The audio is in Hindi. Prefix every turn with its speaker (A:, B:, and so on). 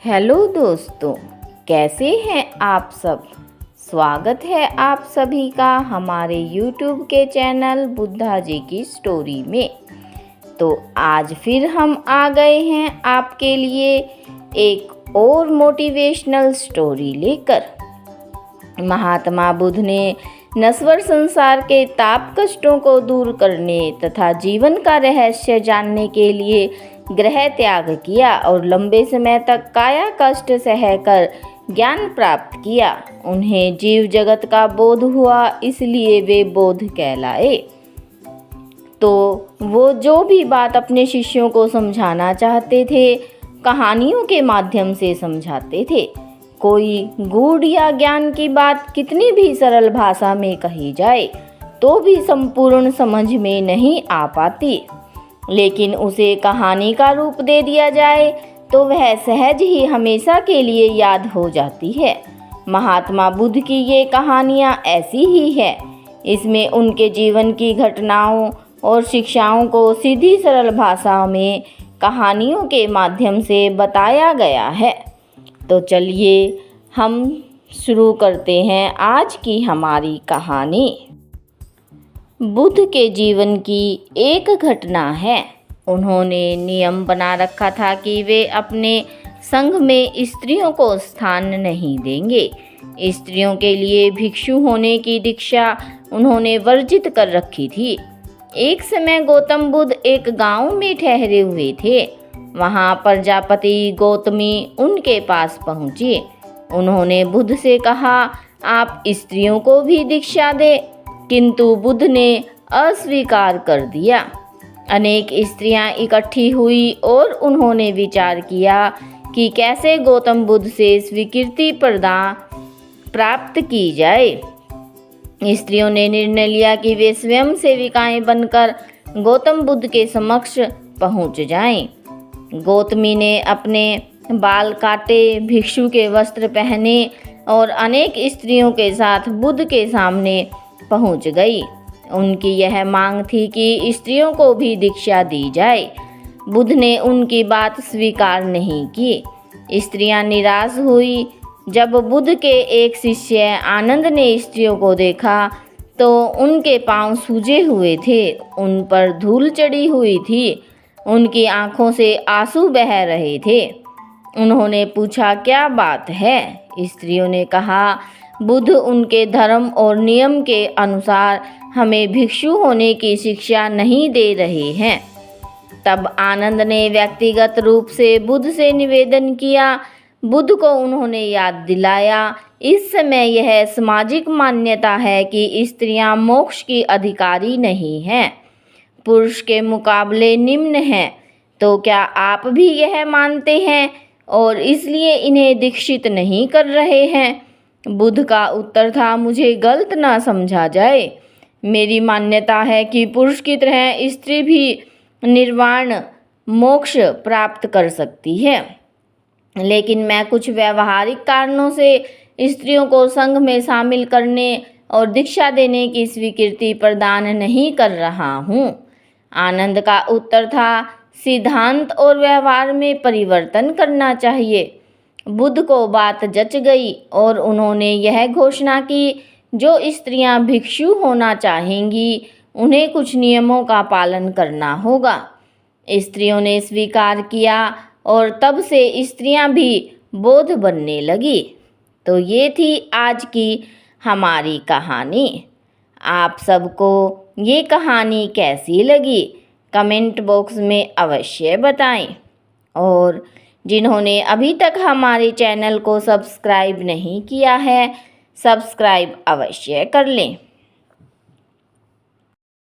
A: हेलो दोस्तों, कैसे हैं आप सब। स्वागत है आप सभी का हमारे YouTube के चैनल बुद्धा जी की स्टोरी में। तो आज फिर हम आ गए हैं आपके लिए एक और मोटिवेशनल स्टोरी लेकर। महात्मा बुद्ध ने नश्वर संसार के ताप कष्टों को दूर करने तथा जीवन का रहस्य जानने के लिए गृह त्याग किया और लंबे समय तक काया कष्ट सहकर ज्ञान प्राप्त किया। उन्हें जीव जगत का बोध हुआ, इसलिए वे बोध कहलाए। तो वो जो भी बात अपने शिष्यों को समझाना चाहते थे, कहानियों के माध्यम से समझाते थे। कोई गूढ़ या ज्ञान की बात कितनी भी सरल भाषा में कही जाए तो भी संपूर्ण समझ में नहीं आ पाती, लेकिन उसे कहानी का रूप दे दिया जाए तो वह सहज ही हमेशा के लिए याद हो जाती है। महात्मा बुद्ध की ये कहानियाँ ऐसी ही है। इसमें उनके जीवन की घटनाओं और शिक्षाओं को सीधी सरल भाषा में कहानियों के माध्यम से बताया गया है। तो चलिए हम शुरू करते हैं आज की हमारी कहानी। बुद्ध के जीवन की एक घटना है। उन्होंने नियम बना रखा था कि वे अपने संघ में स्त्रियों को स्थान नहीं देंगे। स्त्रियों के लिए भिक्षु होने की दीक्षा उन्होंने वर्जित कर रखी थी। एक समय गौतम बुद्ध एक गांव में ठहरे हुए थे। वहां प्रजापति गौतमी उनके पास पहुंची। उन्होंने बुद्ध से कहा, आप स्त्रियों को भी दीक्षा दे, किंतु बुद्ध ने अस्वीकार कर दिया। अनेक स्त्रियां इकट्ठी हुई और उन्होंने विचार किया कि कैसे गौतम बुद्ध से स्वीकृति प्रदान प्राप्त की जाए। स्त्रियों ने निर्णय लिया कि वे स्वयं सेविकाएं बनकर गौतम बुद्ध के समक्ष पहुंच जाएं। गौतमी ने अपने बाल काटे, भिक्षु के वस्त्र पहने और अनेक स्त्रियों के साथ बुद्ध के सामने पहुंच गई। उनकी यह मांग थी कि स्त्रियों को भी दीक्षा दी जाए। बुद्ध ने उनकी बात स्वीकार नहीं की। स्त्रियां निराश हुई। जब बुद्ध के एक शिष्य आनंद ने स्त्रियों को देखा तो उनके पांव सूजे हुए थे, उन पर धूल चढ़ी हुई थी, उनकी आंखों से आंसू बह रहे थे। उन्होंने पूछा, क्या बात है? स्त्रियों ने कहा, बुद्ध उनके धर्म और नियम के अनुसार हमें भिक्षु होने की शिक्षा नहीं दे रहे हैं। तब आनंद ने व्यक्तिगत रूप से बुद्ध से निवेदन किया। बुद्ध को उन्होंने याद दिलाया, इस समय यह सामाजिक मान्यता है कि स्त्रियां मोक्ष की अधिकारी नहीं हैं, पुरुष के मुकाबले निम्न हैं। तो क्या आप भी यह मानते हैं और इसलिए इन्हें दीक्षित नहीं कर रहे हैं? बुद्ध का उत्तर था, मुझे गलत ना समझा जाए। मेरी मान्यता है कि पुरुष की तरह स्त्री भी निर्वाण मोक्ष प्राप्त कर सकती है, लेकिन मैं कुछ व्यावहारिक कारणों से स्त्रियों को संघ में शामिल करने और दीक्षा देने की स्वीकृति प्रदान नहीं कर रहा हूँ। आनंद का उत्तर था, सिद्धांत और व्यवहार में परिवर्तन करना चाहिए। बुद्ध को बात जच गई और उन्होंने यह घोषणा की, जो स्त्रियां भिक्षु होना चाहेंगी उन्हें कुछ नियमों का पालन करना होगा। स्त्रियों ने स्वीकार किया और तब से स्त्रियां भी बोध बनने लगी। तो ये थी आज की हमारी कहानी। आप सबको ये कहानी कैसी लगी कमेंट बॉक्स में अवश्य बताएं, और जिन्होंने अभी तक हमारे चैनल को सब्सक्राइब नहीं किया है, सब्सक्राइब अवश्य कर लें।